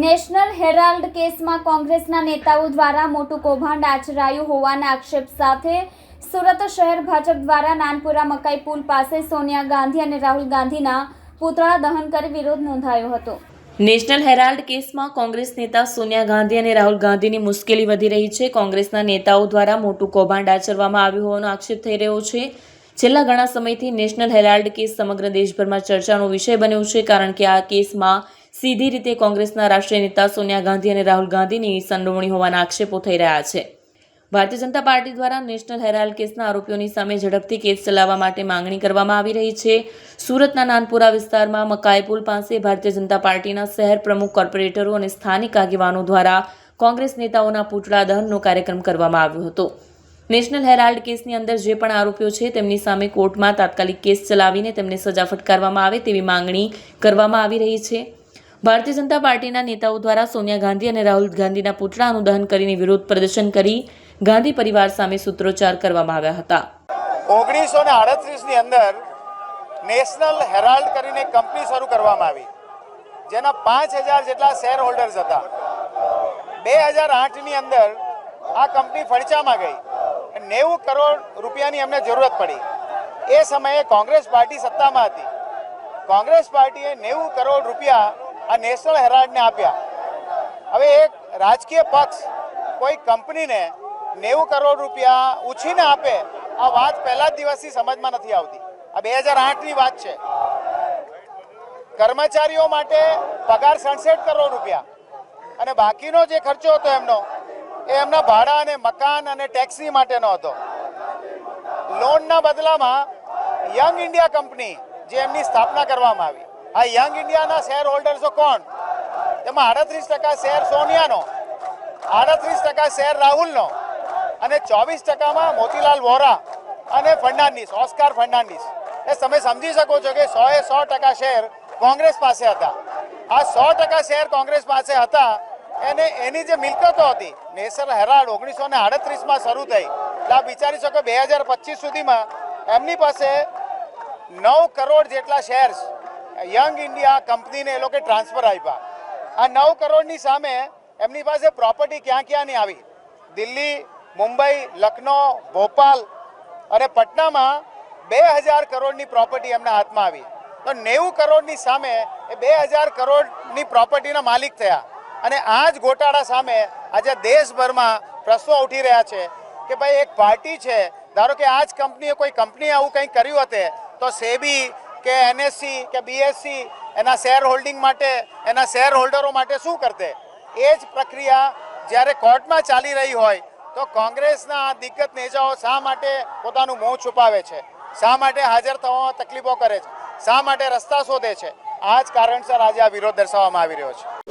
National Herald કેસમાં કોંગ્રેસના નેતાઓ દ્વારા મોટું કૌભાંડ આચરાયું હોવાના આક્ષેપ સાથે સુરત શહેર ભાજપ દ્વારા નાનપુરા મકાઈ પુલ પાસે સોનિયા ગાંધી અને રાહુલ ગાંધીના પૂતળા દહન કરી વિરોધ નોંધાયો હતો। નેશનલ હેરાલ્ડ કેસમાં કોંગ્રેસ નેતા સોનિયા ગાંધી અને રાહુલ ગાંધીની મુશ્કેલી વધી રહી છે। કોંગ્રેસના નેતાઓ દ્વારા મોટું કૌભાંડ આચરવામાં આવ્યું હોવાનો આક્ષેપ થઈ રહ્યો છે। છેલ્લા ઘણા સમયથી નેશનલ હેરાલ્ડ કેસ સમગ્ર દેશભરમાં ચર્ચાનો વિષય બન્યો છે, કારણ કે આ કેસમાં સીધી રીતે કોંગ્રેસના રાષ્ટ્રીય નેતા સોનિયા ગાંધી અને રાહુલ ગાંધીની સંડોવણી હોવાના આક્ષેપો થઈ રહ્યા છે। ભારતીય જનતા પાર્ટી દ્વારા નેશનલ હેરાલ્ડ કેસના આરોપીઓની સામે ઝડપથી કેસ ચલાવવા માટે માંગણી કરવામાં આવી રહી છે। સુરતના નાનપુરા વિસ્તારમાં મકાઈ પુલ પાસે ભારતીય જનતા પાર્ટીના શહેર પ્રમુખ, કોર્પોરેટરો અને સ્થાનિક આગેવાનો દ્વારા કોંગ્રેસ નેતાઓના પૂતળા દહનનો કાર્યક્રમ કરવામાં આવ્યો હતો। નેશનલ હેરાલ્ડ કેસની અંદર જે પણ આરોપીઓ છે તેમની સામે કોર્ટમાં તાત્કાલિક કેસ ચલાવીને તેમને સજા ફટકારવામાં આવે તેવી માંગણી કરવામાં આવી રહી છે। ભારતીય જનતા પાર્ટીના નેતાઓ દ્વારા સોનિયા ગાંધી અને રાહુલ ગાંધીના પૂતળાનું દહન કરીને વિરોધ પ્રદર્શન કરી ગાંધી પરિવાર સામે સૂત્રોચ્ચાર કરવામાં આવ્યા હતા। 1938ની અંદર નેશનલ હેરાલ્ડ કરીને કંપની શરૂ કરવામાં આવી, જેના 5000 જેટલા શેર હોલ્ડર્સ હતા। 2008ની અંદર આ કંપની ફડચામાં ગઈ, 90 કરોડ રૂપિયાની એમને જરૂરત પડી। એ સમયે કોંગ્રેસ પાર્ટી સત્તામાં હતી। કોંગ્રેસ પાર્ટીએ 90 કરોડ રૂપિયા આ નેશનલ હેરાલ્ડને આપ્યા। હવે એક રાજકીય પક્ષ કોઈ કંપનીને 90 કરોડ રૂપિયા ઉછીને આપે, આ વાત પહેલા જ દિવસથી સમજમાં નથી આવતી। આ 2008ની વાત છે। કર્મચારીઓ માટે પગાર 67 કરોડ રૂપિયા અને બાકીનો જે ખર્ચો હતો એમનો એ એમના ભાડા અને મકાન અને ટેક્સી માટેનો હતો। લોનના બદલામાં યંગ ઇન્ડિયા કંપની જે એમની સ્થાપના કરવામાં આવી, આ યંગ ઇન્ડિયાના શેર હોલ્ડર્સો કોણ? એમાં 38% શેર સોનિયાનો, 38% શેર રાહુલનો અને 24%માં મોતીલાલ વોરા અને ફર્નાન્ડીસ, ઓસ્કાર ફર્નાન્ડીસ। એ તમે સમજી શકો છો કે 100% શેર કોંગ્રેસ પાસે હતા। આ 100% શેર કોંગ્રેસ પાસે હતા એને એની જે મિલકતો હતી, નેશનલ હેરાલ્ડ 1938માં શરૂ થઈ, એટલે આપ વિચારી શકો 2025 સુધીમાં એમની પાસે 9 કરોડ જેટલા શેર્સ યંગ ઇન્ડિયા કંપનીને એ લોકોએ ટ્રાન્સફર આપ્યા। આ 9 કરોડની સામે એમની પાસે પ્રોપર્ટી ક્યાં ક્યાંની આવી? દિલ્હી, મુંબઈ, લખનૌ, ભોપાલ અને પટનામાં 2000 કરોડની પ્રોપર્ટી એમના હાથમાં આવી। તો 90 કરોડની સામે એ 2000 કરોડની પ્રોપર્ટીના માલિક થયા। અને આ જ ગોટાળા સામે આજે દેશભરમાં પ્રશ્નો ઉઠી રહ્યા છે કે ભાઈ એક પાર્ટી છે, ધારો કે આ જ કંપનીએ કોઈ કંપનીએ આવું કંઈક કર્યું હોતે તો સેબી કે એનએસસી કે બીએસસી એના શેર હોલ્ડિંગ માટે, એના શેર હોલ્ડરો માટે શું કરતે? એ જ પ્રક્રિયા જ્યારે કોર્ટમાં ચાલી રહી હોય તો કોંગ્રેસના દિગ્ગજ નેતાઓ શા માટે પોતાનું મોં છુપાવે છે? શા માટે હાજર થવામાં તકલીફો કરે છે? શા માટે રસ્તા શોધે છે? આ જ કારણસર આજે આ વિરોધ દર્શાવવામાં આવી રહ્યો છે।